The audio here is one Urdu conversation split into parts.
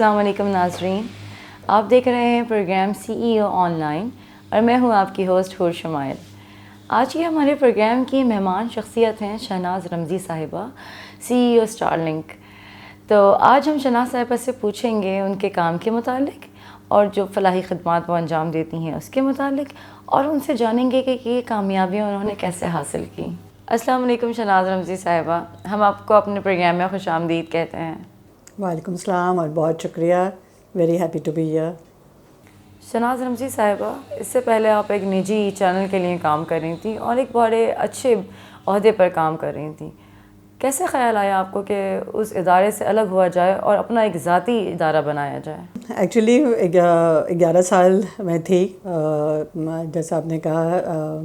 السلام علیکم ناظرین، آپ دیکھ رہے ہیں programme C E O on line اور میں ہوں آپ کی ہوسٹ حور شمائل۔ آج کی ہمارے پروگرام کی مہمان شخصیت ہیں شہناز رمزی صاحبہ، سی ای او اسٹار لنک۔ تو آج ہم شہناز صاحبہ سے پوچھیں گے ان کے کام کے متعلق اور جو فلاحی خدمات وہ انجام دیتی ہیں اس کے متعلق، اور ان سے جانیں گے کہ یہ کامیابیاں انہوں نے کیسے حاصل کی۔ السلام علیکم شہناز رمزی صاحبہ، ہم آپ کو اپنے پروگرام میں خوش آمدید کہتے ہیں۔ وعلیکم السلام اور بہت شکریہ، very happy to be here. Shahnaz Ramzi صاحبہ، اس سے پہلے آپ ایک نجی چینل کے لیے کام کر رہی تھیں اور ایک بڑے اچھے عہدے پر کام کر رہی تھیں۔ کیسے خیال آیا آپ کو کہ اس ادارے سے الگ ہوا جائے اور اپنا ایک ذاتی ادارہ بنایا جائے؟ ایکچولی 11 سال میں تھی، جیسا آپ نے کہا،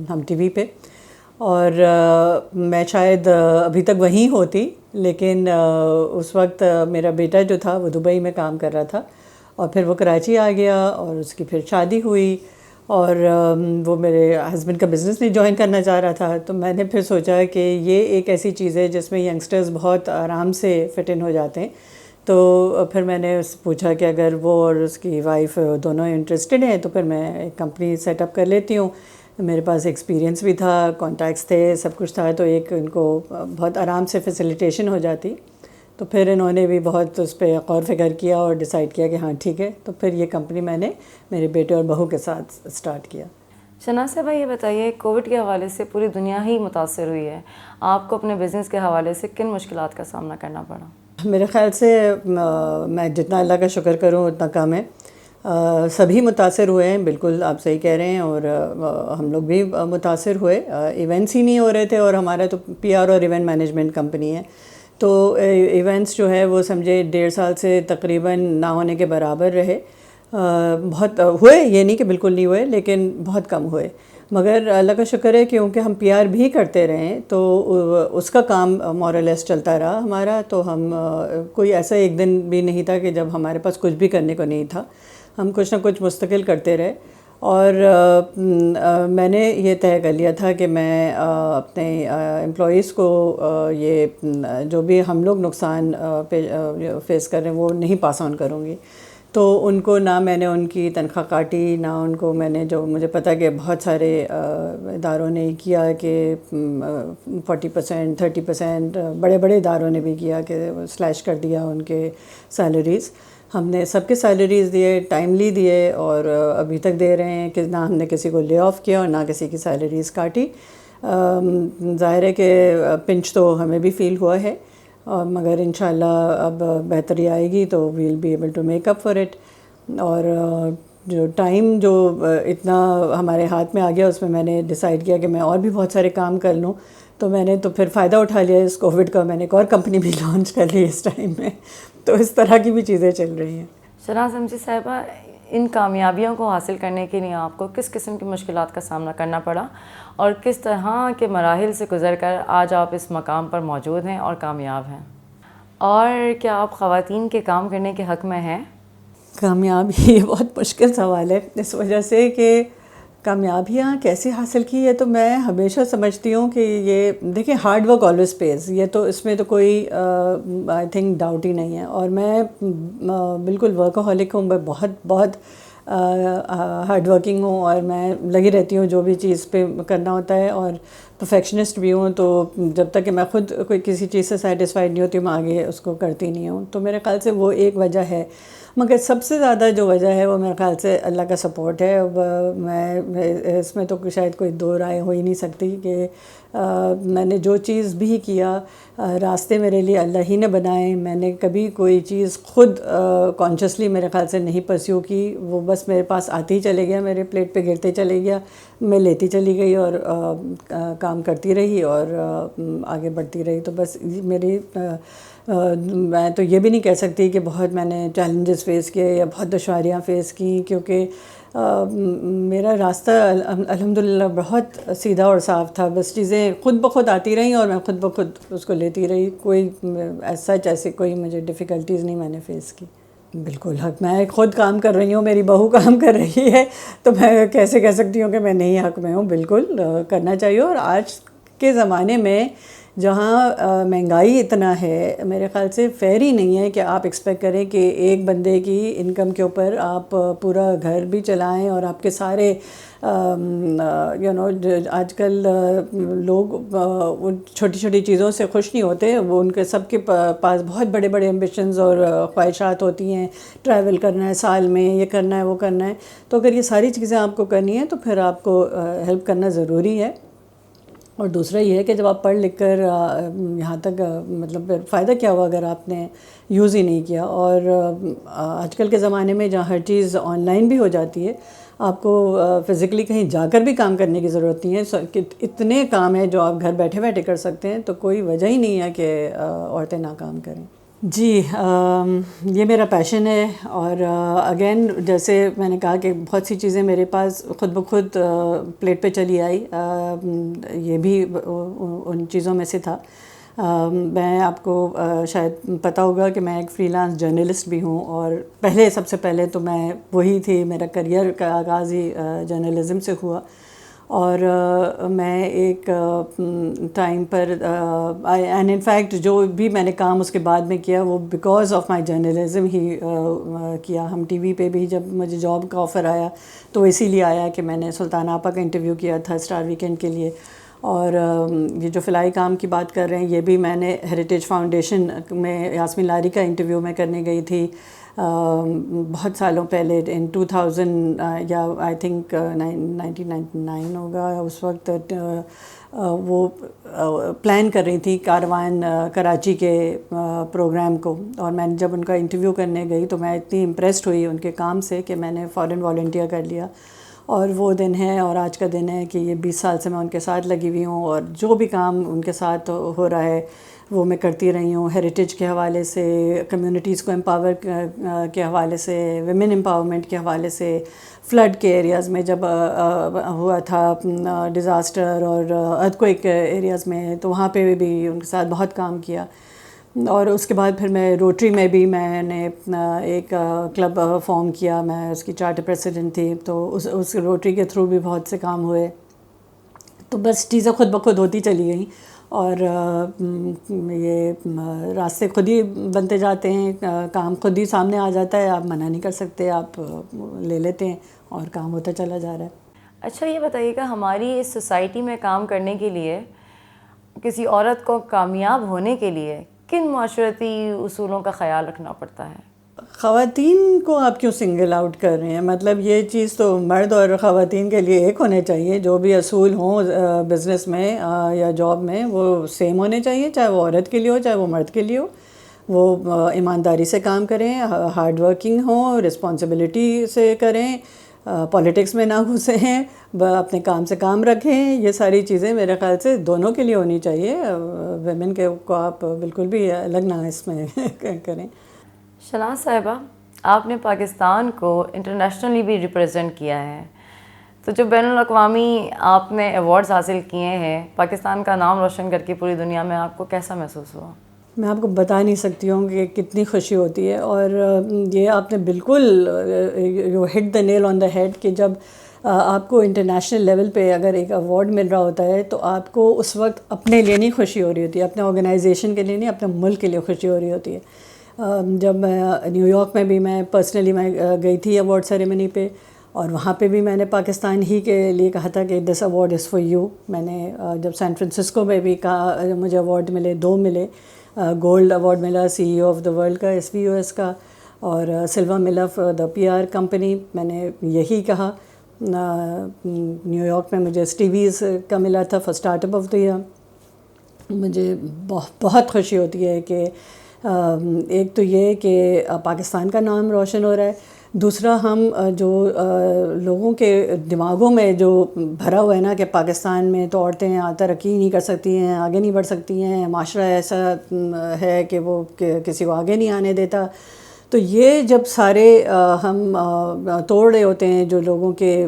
ہم ٹی وی پہ، اور میں شاید ابھی تک وہیں ہوتی، لیکن اس وقت میرا بیٹا جو تھا وہ دبئی میں کام کر رہا تھا، اور پھر وہ کراچی آ گیا اور اس کی پھر شادی ہوئی، اور وہ میرے ہسبینڈ کا بزنس نہیں جوائن کرنا چاہ رہا تھا۔ تو میں نے پھر سوچا کہ یہ ایک ایسی چیز ہے جس میں ینگسٹرز بہت آرام سے فٹ ان ہو جاتے ہیں۔ تو پھر میں نے اس سے پوچھا کہ اگر وہ اور اس کی وائف دونوں انٹرسٹڈ ہیں تو پھر میں ایک کمپنی سیٹ اپ کر لیتی ہوں۔ میرے پاس ایکسپیرینس بھی تھا، کانٹیکٹس تھے، سب کچھ تھا، تو ایک ان کو بہت آرام سے فیسیلیٹیشن ہو جاتی۔ تو پھر انہوں نے بھی بہت اس پہ غور فکر کیا اور ڈیسائیڈ کیا کہ ہاں ٹھیک ہے۔ تو پھر یہ کمپنی میں نے میرے بیٹے اور بہو کے ساتھ اسٹارٹ کیا۔ شہناز صاحبہ، یہ بتائیے، کووڈ کے حوالے سے پوری دنیا ہی متاثر ہوئی ہے، آپ کو اپنے بزنس کے حوالے سے کن مشکلات کا سامنا کرنا پڑا؟ میرے خیال سے میں جتنا اللہ کا شکر کروں اتنا کم ہے۔ سبھی متاثر ہوئے ہیں، بالکل آپ صحیح کہہ رہے ہیں، اور ہم لوگ بھی متاثر ہوئے۔ ایونٹس ہی نہیں ہو رہے تھے، اور ہمارا تو پی آر اور ایونٹ مینجمنٹ کمپنی ہے، تو ایونٹس جو ہے وہ سمجھے 1.5 سال سے تقریباً نہ ہونے کے برابر رہے۔ بہت ہوئے، یہ نہیں کہ بالکل نہیں ہوئے، لیکن بہت کم ہوئے۔ مگر اللہ کا شکر ہے کیونکہ ہم پی آر بھی کرتے رہے تو اس کا کام مور اور لیس چلتا رہا ہمارا۔ تو ہم کوئی ایسا ایک دن بھی نہیں تھا کہ جب ہمارے پاس کچھ بھی کرنے کو نہیں تھا، ہم کچھ نہ کچھ مستقل کرتے رہے۔ اور میں نے یہ طے کر لیا تھا کہ میں اپنے امپلائیز کو یہ جو بھی ہم لوگ نقصان فیس کر رہے ہیں وہ نہیں پاس آن کروں گی۔ تو ان کو نہ میں نے ان کی تنخواہ کاٹی، نہ ان کو میں نے، جو مجھے پتہ کہ بہت سارے اداروں نے کیا کہ 40%، 30%، بڑے بڑے اداروں نے بھی کیا کہ سلیش کر دیا ان کے سیلریز۔ ہم نے سب کے سیلریز دیے، ٹائملی دیے، اور ابھی تک دے رہے ہیں کہ نہ ہم نے کسی کو لے آف کیا اور نہ کسی کی سیلریز کاٹی۔ ظاہر ہے کہ پنچ تو ہمیں بھی فیل ہوا ہے، مگر انشاءاللہ اب بہتری آئے گی تو we'll be able to make up for it. اور جو ٹائم جو اتنا ہمارے ہاتھ میں آ گیا، اس میں نے ڈیسائیڈ کیا کہ میں اور بھی بہت سارے کام کر لوں۔ تو میں نے تو پھر فائدہ اٹھا لیا اس کووڈ کا، میں نے ایک اور کمپنی بھی لانچ کر لی اس ٹائم میں۔ تو اس طرح کی بھی چیزیں چل رہی ہیں۔ شہناز رمزی صاحبہ، ان کامیابیوں کو حاصل کرنے کے لیے آپ کو کس قسم کی مشکلات کا سامنا کرنا پڑا، اور کس طرح کے مراحل سے گزر کر آج آپ اس مقام پر موجود ہیں اور کامیاب ہیں؟ اور کیا آپ خواتین کے کام کرنے کے حق میں ہیں؟ کامیابی یہ بہت مشکل سوال ہے، اس وجہ سے کہ کامیابیاں کیسے حاصل کی ہے تو میں ہمیشہ سمجھتی ہوں کہ یہ دیکھیں، ہارڈ ورک آلویز پیز، یہ تو اس میں تو کوئی آئی تھنک ڈاؤٹ ہی نہیں ہے۔ اور میں بالکل ورکہولک ہوں، میں بہت ہارڈ ورکنگ ہوں، اور میں لگی رہتی ہوں جو بھی چیز پہ کرنا ہوتا ہے، اور پرفیکشنسٹ بھی ہوں۔ تو جب تک کہ میں خود کوئی کسی چیز سے سیٹسفائیڈ نہیں ہوتی، میں آگے اس کو کرتی نہیں ہوں۔ تو میرے خیال سے وہ ایک وجہ ہے، مگر سب سے زیادہ جو وجہ ہے وہ میرے خیال سے اللہ کا سپورٹ ہے۔ میں اس میں تو شاید کوئی دو رائے ہو ہی نہیں سکتی کہ میں نے جو چیز بھی کیا، راستے میرے لیے اللہ ہی نے بنائے۔ میں نے کبھی کوئی چیز خود کانشیسلی میرے خیال سے نہیں پرسیو کی، وہ بس میرے پاس آتے ہی چلے گیا، میرے پلیٹ پہ گرتے چلے گیا، میں لیتی چلی گئی اور کام کرتی رہی اور آگے بڑھتی رہی۔ تو بس میری میں تو یہ بھی نہیں کہہ سکتی کہ بہت میں نے چیلنجز فیس کیے یا بہت دشواریاں فیس کیں، کیونکہ میرا راستہ الحمدللہ بہت سیدھا اور صاف تھا۔ بس چیزیں خود بخود آتی رہیں اور میں خود بخود اس کو لیتی رہی، کوئی سچ ایسے کوئی مجھے ڈیفیکلٹیز نہیں میں نے فیس کی۔ بالکل حق، میں خود کام کر رہی ہوں، میری بہو کام کر رہی ہے، تو میں کیسے کہہ سکتی ہوں کہ میں نہیں حق میں ہوں؟ بالکل کرنا چاہیے۔ اور آج کے زمانے میں جہاں مہنگائی اتنا ہے، میرے خیال سے فیئر ہی نہیں ہے کہ آپ ایکسپیکٹ کریں کہ ایک بندے کی انکم کے اوپر آپ پورا گھر بھی چلائیں اور آپ کے سارے آج کل لوگ چھوٹی چھوٹی چیزوں سے خوش نہیں ہوتے، وہ ان کے سب کے پاس بہت بڑے بڑے ایمبیشنز اور خواہشات ہوتی ہیں، ٹریول کرنا ہے سال میں، یہ کرنا ہے وہ کرنا ہے. تو اگر یہ ساری چیزیں آپ کو کرنی ہیں تو پھر آپ کو ہیلپ کرنا ضروری ہے. اور دوسرا یہ ہے کہ جب آپ پڑھ لکھ کر یہاں تک مطلب فائدہ کیا ہوا اگر آپ نے یوز ہی نہیں کیا. اور آج کل کے زمانے میں جہاں ہر چیز آن لائن بھی ہو جاتی ہے، آپ کو فزیکلی کہیں جا کر بھی کام کرنے کی ضرورت نہیں ہے. اتنے کام ہیں جو آپ گھر بیٹھے بیٹھے کر سکتے ہیں، تو کوئی وجہ ہی نہیں ہے کہ عورتیں ناکام کریں. جی یہ میرا پیشن ہے. اور اگین جیسے میں نے کہا کہ بہت سی چیزیں میرے پاس خود بخود پلیٹ پہ چلی آئی، یہ بھی ان چیزوں میں سے تھا. میں آپ کو شاید پتہ ہوگا کہ میں ایک فری لانس جرنلسٹ بھی ہوں، اور سب سے پہلے تو میں وہی تھی، میرا کریئر کا آغاز ہی جرنلزم سے ہوا. اور میں ایک time per and in fact جو بھی میں نے کام اس کے بعد میں کیا وہ بیکاز آف مائی جرنلزم ہی کیا. ہم ٹی وی پہ بھی جب مجھے جاب کا آفر آیا تو اسی لیے آیا کہ میں نے سلطان آپا کا انٹرویو کیا تھا اسٹار ویکینڈ کے لیے. اور یہ جو فلاحی کام کی بات کر رہے ہیں، یہ بھی میں نے ہیریٹیج فاؤنڈیشن میں یاسمین لاری کا انٹرویو میں کرنے گئی تھی بہت سالوں پہلے، ان 2000 یا آئی تھنک 1999 ہوگا. اس وقت وہ پلان کر رہی تھی کاروان کراچی کے پروگرام کو، اور میں جب ان کا انٹرویو کرنے گئی تو میں اتنی امپریسڈ ہوئی ان کے کام سے کہ میں نے فوراً والنٹیئر کر لیا. اور وہ دن ہے اور آج کا دن ہے کہ یہ 20 سال سے میں ان کے ساتھ لگی ہوئی ہوں، اور جو بھی کام ان کے ساتھ ہو رہا ہے وہ میں کرتی رہی ہوں. ہیریٹیج کے حوالے سے، کمیونٹیز کو امپاور کے حوالے سے، ویمن امپاورمنٹ کے حوالے سے، فلڈ کے ایریاز میں جب ہوا تھا ڈیزاسٹر اور ارتھکویک ایریاز میں، تو وہاں پہ بھی ان کے ساتھ بہت کام کیا. اور اس کے بعد پھر میں روٹری میں بھی میں نے ایک کلب فارم کیا، میں اس کی چارٹر پریسیڈنٹ تھی. تو اس روٹری کے تھرو بھی بہت سے کام ہوئے. تو بس چیزیں خود بخود ہوتی چلی گئیں، اور یہ راستے خود ہی بنتے جاتے ہیں، کام خود ہی سامنے آ جاتا ہے، آپ منع نہیں کر سکتے، آپ لے لیتے ہیں اور کام ہوتا چلا جا رہا ہے. اچھا یہ بتائیے گا، ہماری اس سوسائٹی میں کام کرنے کے لیے، کسی عورت کو کامیاب ہونے کے لیے کن معاشرتی اصولوں کا خیال رکھنا پڑتا ہے؟ خواتین کو آپ کیوں سنگل آؤٹ کر رہے ہیں؟ مطلب یہ چیز تو مرد اور خواتین کے لیے ایک ہونے چاہیے. جو بھی اصول ہوں بزنس میں یا جاب میں وہ سیم ہونے چاہیے، چاہے وہ عورت کے لیے ہو چاہے وہ مرد کے لیے ہو. وہ ایمانداری سے کام کریں، ہارڈ ورکنگ ہوں، رسپانسبلٹی سے کریں، پالیٹکس میں نہ گھسیں، اپنے کام سے کام رکھیں. یہ ساری چیزیں میرے خیال سے دونوں کے لیے ہونی چاہیے. ویمن کے کو آپ بالکل بھی الگ نہ اس میں کریں. شناز صاحبہ، آپ نے پاکستان کو انٹرنیشنلی بھی ریپریزنٹ کیا ہے، تو جو بین الاقوامی آپ نے ایوارڈز حاصل کیے ہیں، پاکستان کا نام روشن کر کے پوری دنیا میں، آپ کو کیسا محسوس ہوا؟ میں آپ کو بتا نہیں سکتی ہوں کہ کتنی خوشی ہوتی ہے. اور یہ آپ نے بالکل you hit the Nile on the head کہ جب آپ کو انٹرنیشنل لیول پہ اگر ایک ایوارڈ مل رہا ہوتا ہے تو آپ کو اس وقت اپنے لیے نہیں خوشی ہو رہی ہوتی ہے، اپنے آرگنائزیشن کے لیے نہیں، اپنے ملک کے لیے خوشی ہو رہی ہوتی ہے. جب میں نیو یارک میں بھی میں پرسنلی میں گئی تھی ایوارڈ سیریمنی پہ، اور وہاں پہ بھی میں نے پاکستان ہی کے لیے کہا تھا کہ دس ایوارڈ از فار یو. میں نے جب سین فرانسسکو میں بھی کہا، مجھے ایوارڈ ملے، 2 ملے. گولڈ ایوارڈ ملا CEO آف دا ورلڈ کا، SVOS کا، اور سلور ملا فار دا PR کمپنی. میں نے یہی کہا. نیو یارک میں مجھے اسٹیویز کا ملا تھا for start up of the year. مجھے بہت خوشی ہوتی ہے کہ ایک تو یہ کہ پاکستان کا نام روشن ہو رہا ہے، دوسرا ہم جو لوگوں کے دماغوں میں جو بھرا ہوا ہے نا کہ پاکستان میں تو عورتیں ترقی نہیں کر سکتی ہیں، آگے نہیں بڑھ سکتی ہیں، معاشرہ ایسا ہے کہ وہ کسی کو آگے نہیں آنے دیتا. تو یہ جب سارے ہم توڑ رہے ہوتے ہیں، جو لوگوں کے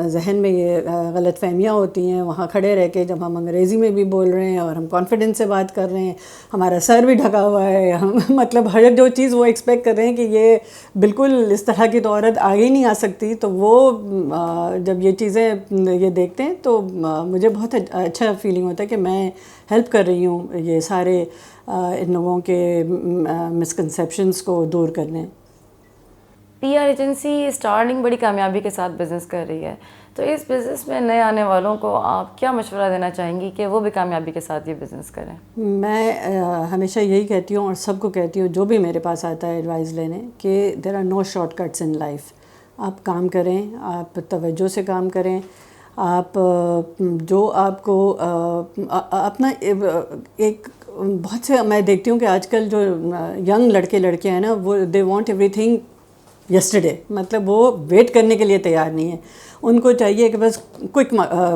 ذہن میں یہ غلط فہمیاں ہوتی ہیں، وہاں کھڑے رہ کے جب ہم انگریزی میں بھی بول رہے ہیں اور ہم کانفیڈنس سے بات کر رہے ہیں، ہمارا سر بھی ڈھکا ہوا ہے، ہم مطلب ہر جو چیز وہ ایکسپیکٹ کر رہے ہیں کہ یہ بالکل اس طرح کی تو عورت آگے ہی نہیں آ سکتی، تو وہ جب یہ چیزیں یہ دیکھتے ہیں تو مجھے بہت اچھا فیلنگ ہوتا ہے کہ میں ہیلپ کر رہی ہوں یہ سارے ان لوگوں کے مسکنسیپشنس کو دور کرنے۔ پی آر ایجنسی اسٹارٹنگ بڑی کامیابی کے ساتھ بزنس کر رہی ہے، تو اس بزنس میں نئے آنے والوں کو آپ کیا مشورہ دینا چاہیں گی کہ وہ بھی کامیابی کے ساتھ یہ بزنس کریں؟ میں ہمیشہ یہی کہتی ہوں اور سب کو کہتی ہوں جو بھی میرے پاس آتا ہے ایڈوائز لینے، کہ there are no shortcuts in life. آپ کام کریں، آپ توجہ سے کام کریں، آپ جو آپ کو اپنا ایک بہت سے میں دیکھتی ہوں کہ آج کل جو ینگ لڑکے لڑکیاں ہیں نا، وہ they want every thing yesterday, مطلب وہ ویٹ کرنے کے لیے تیار نہیں ہے، ان کو چاہیے کہ بس کوئک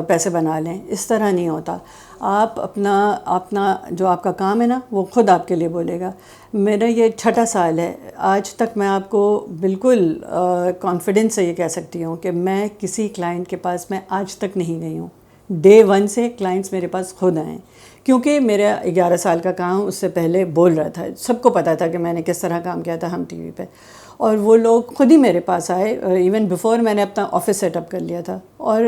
پیسے بنا لیں۔ اس طرح نہیں ہوتا۔ آپ اپنا جو آپ کا کام ہے نا وہ خود آپ کے لیے بولے گا۔ میرا یہ 6واں سال ہے، آج تک میں آپ کو بالکل کانفیڈنس سے یہ کہہ سکتی ہوں کہ میں کسی کلائنٹ کے پاس میں آج تک نہیں گئی ہوں۔ ڈے 1 سے کلائنٹس میرے پاس خود آئیں، کیونکہ میرا 11 سال کا کام اس سے پہلے بول رہا تھا، سب کو پتہ تھا کہ میں نے کس طرح کام کیا تھا ہم ٹی وی پہ، اور وہ لوگ خود ہی میرے پاس آئے، ایون بیفور میں نے اپنا آفس سیٹ اپ کر لیا تھا، اور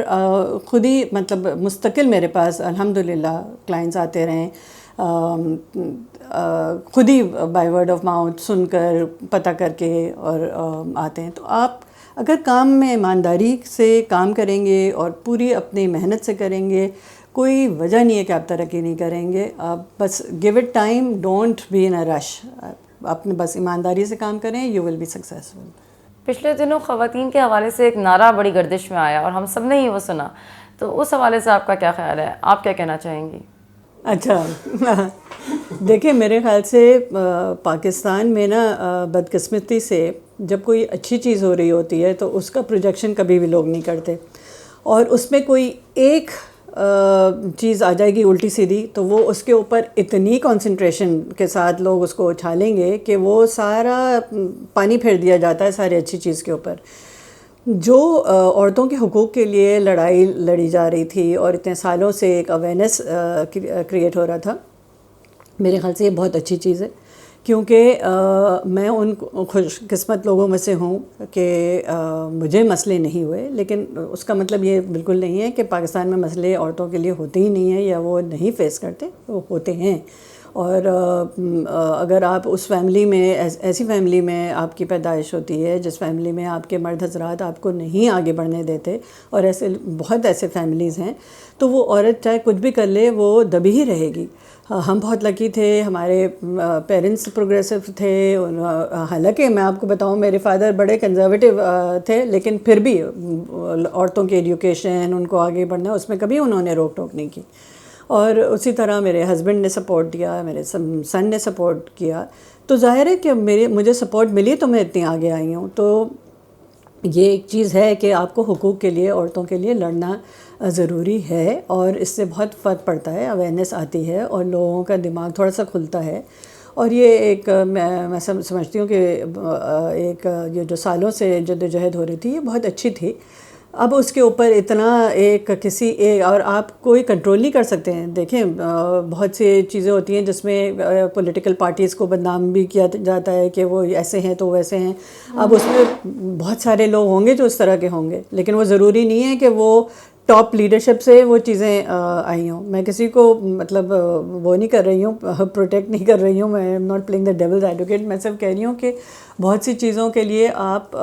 خود ہی مطلب مستقل میرے پاس الحمدللہ کلائنٹس آتے رہیں، خود ہی بائی ورڈ آف ماؤتھ سن کر پتہ کر کے اور آتے ہیں۔ تو آپ اگر کام میں ایمانداری سے کام کریں گے اور پوری اپنی محنت سے کریں گے، کوئی وجہ نہیں ہے کہ آپ ترقی نہیں کریں گے۔ آپ بس give it time, don't be in a rush, آپ نے بس ایمانداری سے کام کریں، یو ول بی سکسیزفل۔ پچھلے دنوں خواتین کے حوالے سے ایک نعرہ بڑی گردش میں آیا اور ہم سب نے ہی وہ سنا، تو اس حوالے سے آپ کا کیا خیال ہے؟ آپ کیا کہنا چاہیں گی؟ اچھا دیکھیں، میرے خیال سے پاکستان میں نا بدقسمتی سے جب کوئی اچھی چیز ہو رہی ہوتی ہے تو اس کا پروجیکشن کبھی بھی لوگ نہیں کرتے، اور اس میں کوئی ایک چیز آ جائے گی الٹی سیدھی تو وہ اس کے اوپر اتنی کنسنٹریشن کے ساتھ لوگ اس کو اچھالیں گے کہ وہ سارا پانی پھیر دیا جاتا ہے ساری اچھی چیز کے اوپر۔ جو عورتوں کے حقوق کے لیے لڑائی لڑی جا رہی تھی اور اتنے سالوں سے ایک اویئرنیس کریٹ ہو رہا تھا، میرے خیال سے یہ بہت اچھی چیز ہے، کیونکہ میں ان خوش قسمت لوگوں میں سے ہوں کہ مجھے مسئلے نہیں ہوئے، لیکن اس کا مطلب یہ بالکل نہیں ہے کہ پاکستان میں مسئلے عورتوں کے لیے ہوتے ہی نہیں ہیں یا وہ نہیں فیس کرتے، وہ ہوتے ہیں۔ اور اگر آپ اس فیملی میں ایسی فیملی میں آپ کی پیدائش ہوتی ہے جس فیملی میں آپ کے مرد حضرات آپ کو نہیں آگے بڑھنے دیتے، اور ایسے بہت ایسے فیملیز ہیں، تو وہ عورت چاہے کچھ بھی کر لے وہ دبی ہی رہے گی۔ ہم بہت لکی تھے، ہمارے پیرنٹس پروگریسو تھے، حالانکہ میں آپ کو بتاؤں میرے فادر بڑے کنزرویٹو تھے، لیکن پھر بھی عورتوں کی ایجوکیشن، ان کو آگے بڑھنا، اس میں کبھی انہوں نے روک ٹوک نہیں کی، اور اسی طرح میرے ہسبینڈ نے سپورٹ دیا، میرے سن نے سپورٹ کیا، تو ظاہر ہے کہ مجھے سپورٹ ملی تو میں اتنی آگے آئی ہوں۔ تو یہ ایک چیز ہے کہ آپ کو حقوق کے لیے، عورتوں کے لیے لڑنا ضروری ہے، اور اس سے بہت فرق پڑتا ہے، اویئرنیس آتی ہے اور لوگوں کا دماغ تھوڑا سا کھلتا ہے، اور یہ ایک میں سمجھتی ہوں کہ ایک یہ جو سالوں سے جدوجہد ہو رہی تھی یہ بہت اچھی تھی۔ اب اس کے اوپر اتنا ایک کسی ایک اور آپ کوئی کنٹرول نہیں کر سکتے ہیں۔ دیکھیں بہت سی چیزیں ہوتی ہیں جس میں پولیٹیکل پارٹیز کو بدنام بھی کیا جاتا ہے کہ وہ ایسے ہیں تو ویسے ہیں، اب اس میں بہت سارے لوگ ہوں گے جو اس طرح کے ہوں گے، لیکن وہ ضروری نہیں ہے کہ وہ ٹاپ لیڈرشپ سے وہ چیزیں آئی ہوں۔ میں کسی کو مطلب وہ نہیں کر رہی ہوں، پروٹیکٹ نہیں کر رہی ہوں، میں am not playing the devil's advocate, میں صرف کہہ رہی ہوں کہ بہت سی چیزوں کے لیے آپ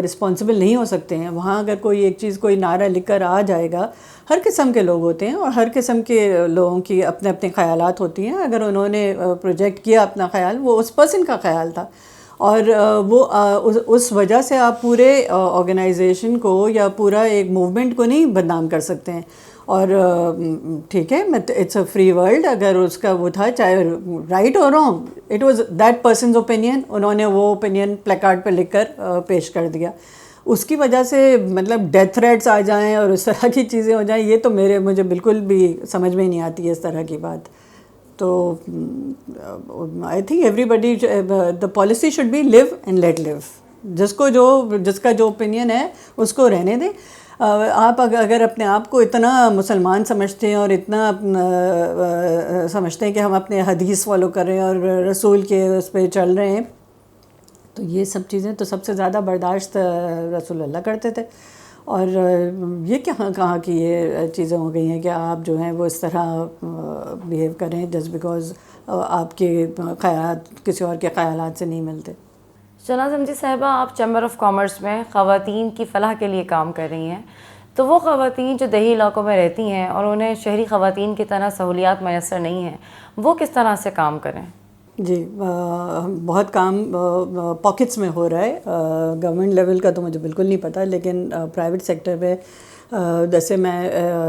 رسپانسبل نہیں ہو سکتے ہیں۔ وہاں اگر کوئی ایک چیز کوئی نعرہ لکھ کر آ جائے گا، ہر قسم کے لوگ ہوتے ہیں اور ہر قسم کے لوگوں کی اپنے اپنے خیالات ہوتی ہیں، اگر انہوں نے پروجیکٹ کیا اپنا خیال، وہ اس پرسن کا خیال تھا، اور وہ اس وجہ سے آپ پورے آرگنائزیشن کو یا پورا ایک موومنٹ کو نہیں بدنام کر سکتے ہیں۔ اور ٹھیک ہے، اٹس اے فری ورلڈ، اگر اس کا وہ تھا چاہے رائٹ اور wrong, it was that person's opinion, انہوں نے وہ اوپینین پلیکارڈ پہ لکھ کر پیش کر دیا، اس کی وجہ سے مطلب ڈیتھ تھریٹس آ جائیں اور اس طرح کی چیزیں ہو جائیں، یہ تو مجھے بالکل بھی سمجھ میں نہیں آتی ہے اس طرح کی بات۔ تو I think everybody the policy should be live and let live. جس کا جو اوپینین ہے اس کو رہنے دیں. آپ اگر اپنے آپ کو اتنا مسلمان سمجھتے ہیں اور اتنا سمجھتے ہیں کہ ہم اپنے حدیث فالو کر رہے ہیں اور رسول کے اس پہ چل رہے ہیں, تو یہ سب چیزیں تو سب سے زیادہ برداشت رسول اللہ کرتے تھے. اور یہ کہاں کی یہ چیزیں ہو گئی ہیں کہ آپ جو ہیں وہ اس طرح بیہیو کریں جسٹ بیکاز آپ کے خیالات کسی اور کے خیالات سے نہیں ملتے. شہناز رمضی صاحبہ, آپ چیمبر آف کامرس میں خواتین کی فلاح کے لیے کام کر رہی ہیں, تو وہ خواتین جو دیہی علاقوں میں رہتی ہیں اور انہیں شہری خواتین کی طرح سہولیات میسر نہیں ہیں, وہ کس طرح سے کام کریں؟ جی, بہت کام پاکٹس میں ہو رہا ہے. گورنمنٹ لیول کا تو مجھے بالکل نہیں پتہ, لیکن پرائیویٹ سیکٹر میں جیسے میں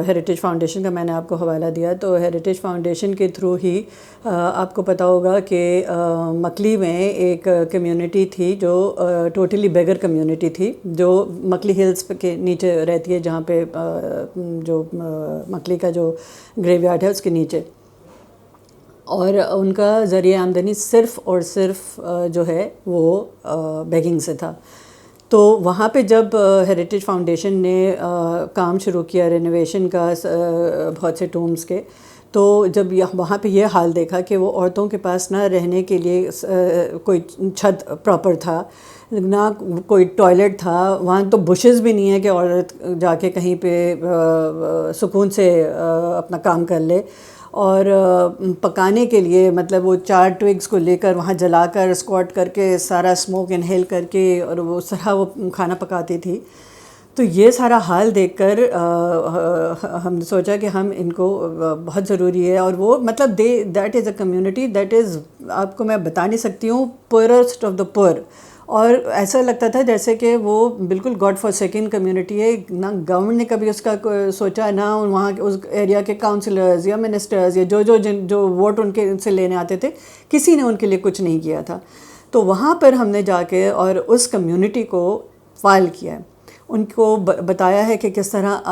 ہیریٹیج فاؤنڈیشن کا میں نے آپ کو حوالہ دیا, تو ہیریٹیج فاؤنڈیشن کے تھرو ہی آپ کو پتہ ہوگا کہ مکلی میں ایک کمیونٹی تھی جو ٹوٹلی بیگر کمیونٹی تھی, جو مکلی ہلز کے نیچے رہتی ہے, جہاں پہ جو مکلی کا جو گریو یارڈ ہے اس کے نیچے, اور ان کا ذریعہ آمدنی صرف اور صرف جو ہے وہ بیگنگ سے تھا. تو وہاں پہ جب ہیریٹیج فاؤنڈیشن نے کام شروع کیا رینوویشن کا بہت سے ٹومز کے, تو جب وہاں پہ یہ حال دیکھا کہ وہ عورتوں کے پاس نہ رہنے کے لیے کوئی چھت پراپر تھا, نہ کوئی ٹوائلٹ تھا, وہاں تو بشز بھی نہیں ہے کہ عورت جا کے کہیں پہ سکون سے اپنا کام کر لے, اور پکانے کے لیے مطلب وہ 4 ٹوگس کو لے کر وہاں جلا کر اسکواٹ کر کے سارا اسموک انہیل کر کے اور وہ اس طرح وہ کھانا پکاتی تھی. تو یہ سارا حال دیکھ کر ہم نے سوچا کہ ہم ان کو بہت ضروری ہے, اور وہ مطلب that is a community that is, آپ کو میں بتا نہیں سکتی ہوں, پورسٹ آف دا پور. اور ایسا لگتا تھا جیسے کہ وہ بالکل گاڈ فارسیکن کمیونٹی ہے. نہ گورنمنٹ نے کبھی اس کا سوچا, نہ وہاں اس ایریا کے کاؤنسلرز یا منسٹرز یا جو ووٹ ان کے سے لینے آتے تھے, کسی نے ان کے لیے کچھ نہیں کیا تھا. تو وہاں پر ہم نے جا کے اور اس کمیونٹی کو فائل کیا, ان کو بتایا ہے کہ کس طرح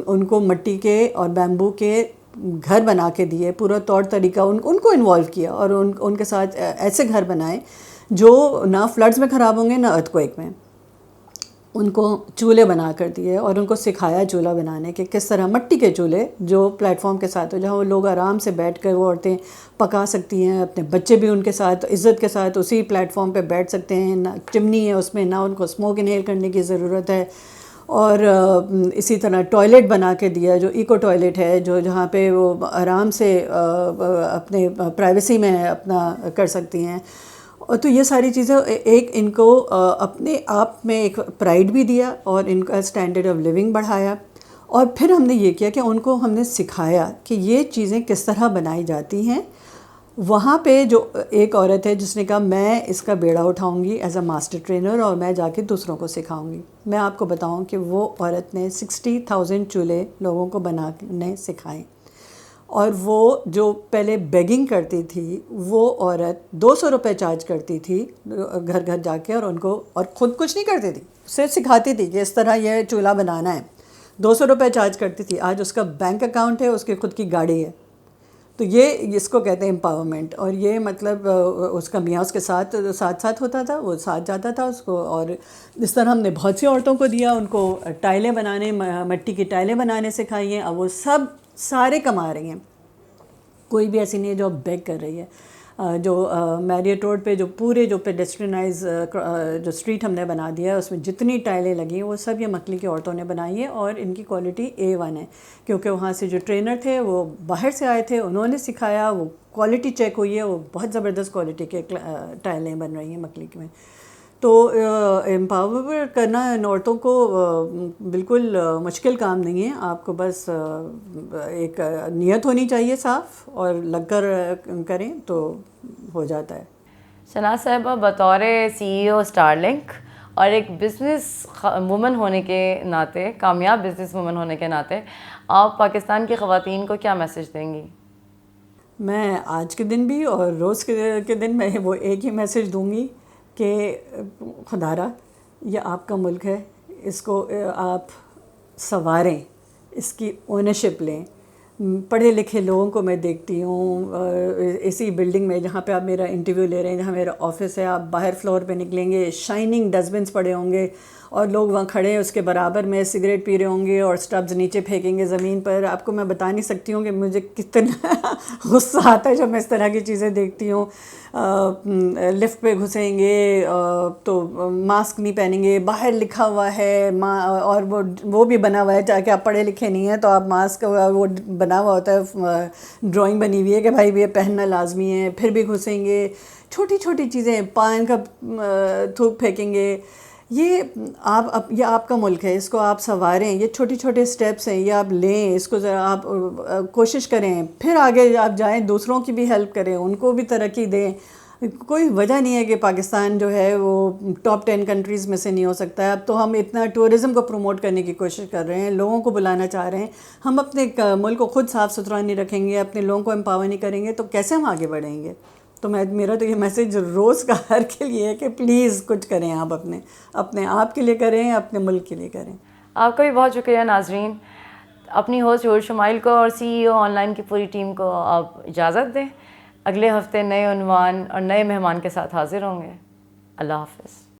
ان کو مٹی کے اور بیمبو کے گھر بنا کے دیے, پورا طور طریقہ ان کو انوالو کیا, اور ان کے ساتھ ایسے گھر بنائے جو نہ فلڈز میں خراب ہوں گے نہ ارتھ کوئک میں. ان کو چولہے بنا کر دیے اور ان کو سکھایا چولہا بنانے کے, کس طرح مٹی کے چولہے جو پلیٹ فارم کے ساتھ ہو, جہاں وہ لوگ آرام سے بیٹھ کر وہ عورتیں پکا سکتی ہیں, اپنے بچے بھی ان کے ساتھ عزت کے ساتھ اسی پلیٹ فارم پہ بیٹھ سکتے ہیں, نہ چمنی ہے اس میں, نہ ان کو اسموک انہیل کرنے کی ضرورت ہے. اور اسی طرح ٹوائلٹ بنا کے دیا جو ایکو ٹوائلٹ ہے, جو جہاں پہ وہ آرام سے اپنے پرائیویسی میں اپنا کر سکتی ہیں. اور تو یہ ساری چیزیں ایک ان کو اپنے آپ میں ایک پرائیڈ بھی دیا, اور ان کا اسٹینڈرڈ آف لیونگ بڑھایا. اور پھر ہم نے یہ کیا کہ ان کو ہم نے سکھایا کہ یہ چیزیں کس طرح بنائی جاتی ہیں. وہاں پہ جو ایک عورت ہے جس نے کہا میں اس کا بیڑا اٹھاؤں گی ایز اے ماسٹر ٹرینر, اور میں جا کے دوسروں کو سکھاؤں گی. میں آپ کو بتاؤں کہ وہ عورت نے 60,000 چولہے لوگوں کو بنانے سکھائے, اور وہ جو پہلے بیگنگ کرتی تھی وہ عورت 200 روپے چارج کرتی تھی گھر گھر جا کے, اور ان کو, اور خود کچھ نہیں کرتی تھی, صرف سکھاتی تھی کہ اس طرح یہ چولہا بنانا ہے. 200 روپے چارج کرتی تھی. آج اس کا بینک اکاؤنٹ ہے, اس کی خود کی گاڑی ہے. تو یہ اس کو کہتے ہیں امپاورمنٹ. اور یہ مطلب اس کا میاں اس کے ساتھ ہوتا تھا, وہ ساتھ جاتا تھا اس کو. اور اس طرح ہم نے بہت سی عورتوں کو دیا, ان کو ٹائلیں بنانے, مٹی کی ٹائلیں بنانے سکھائی ہیں. اب وہ سارے کما رہی ہیں, کوئی بھی ایسی نہیں ہے جو اب بیگ کر رہی ہے. جو میریٹ روڈ پہ جو پورے جو پیڈسٹرینائز جو اسٹریٹ ہم نے بنا دیا ہے, اس میں جتنی ٹائلیں لگی ہیں وہ سب یہ مکلی کی عورتوں نے بنائی ہیں, اور ان کی کوالٹی A1 ہے, کیونکہ وہاں سے جو ٹرینر تھے وہ باہر سے آئے تھے, انہوں نے سکھایا, وہ کوالٹی چیک ہوئی ہے, وہ بہت زبردست کوالٹی کے ٹائلیں بن رہی ہیں مکلی میں. تو امپاور کرنا ان عورتوں کو بالکل مشکل کام نہیں ہے. آپ کو بس ایک نیت ہونی چاہیے صاف, اور لگ کر کریں تو ہو جاتا ہے. شہناز صاحبہ, بطور CEO اسٹار لنک اور ایک بزنس وومن ہونے کے ناطے, کامیاب بزنس وومن ہونے کے ناطے, آپ پاکستان کی خواتین کو کیا میسج دیں گی؟ میں آج کے دن بھی اور روز کے دن میں وہ ایک ہی میسج دوں گی کہ خدا را یہ آپ کا ملک ہے, اس کو آپ سنواریں, اس کی اونرشپ لیں, پڑھے لکھے لوگوں کو میں دیکھتی ہوں اسی بلڈنگ میں جہاں پہ آپ میرا انٹرویو لے رہے ہیں، جہاں میرا آفس ہے، آپ باہر فلور پہ نکلیں گے شائننگ ڈسٹ بنس پڑے ہوں گے اور لوگ وہاں کھڑے ہیں اس کے برابر میں سگریٹ پی رہے ہوں گے اور اسٹبز نیچے پھینکیں گے زمین پر. آپ کو میں بتا نہیں سکتی ہوں کہ مجھے کتنا غصہ آتا ہے جب میں اس طرح کی چیزیں دیکھتی ہوں. لفٹ پہ گھسیں گے تو ماسک نہیں پہنیں گے، باہر لکھا ہوا ہے اور وہ بھی بنا ہوا ہے، چاہے کہ آپ پڑھے لکھے نہیں ہیں تو آپ ماسک وہ بنا ہوا ہوتا ہے، ڈرائنگ بنی ہوئی ہے کہ بھائی یہ پہننا لازمی ہے، پھر بھی گھسیں گے. چھوٹی چھوٹی چیزیں، پان کا تھوک پھینکیں گے. یہ آپ کا ملک ہے، اس کو آپ سنواریں. یہ چھوٹے چھوٹے سٹیپس ہیں، یہ آپ لیں، اس کو ذرا آپ کوشش کریں، پھر آگے آپ جائیں، دوسروں کی بھی ہیلپ کریں، ان کو بھی ترقی دیں. کوئی وجہ نہیں ہے کہ پاکستان جو ہے وہ ٹاپ 10 کنٹریز میں سے نہیں ہو سکتا ہے. اب تو ہم اتنا ٹورزم کو پروموٹ کرنے کی کوشش کر رہے ہیں، لوگوں کو بلانا چاہ رہے ہیں. ہم اپنے ملک کو خود صاف ستھرا نہیں رکھیں گے، اپنے لوگوں کو امپاور نہیں کریں گے تو کیسے ہم آگے بڑھیں گے؟ تو میرا تو یہ میسیج روز کا ہر کے لیے ہے کہ پلیز کچھ کریں، آپ اپنے آپ کے لیے کریں، اپنے ملک کے لیے کریں. آپ کا بھی بہت شکریہ. ناظرین، اپنی ہوسٹ حور شمائل کو اور CEO آن لائن کی پوری ٹیم کو آپ اجازت دیں. اگلے ہفتے نئے عنوان اور نئے مہمان کے ساتھ حاضر ہوں گے. اللہ حافظ.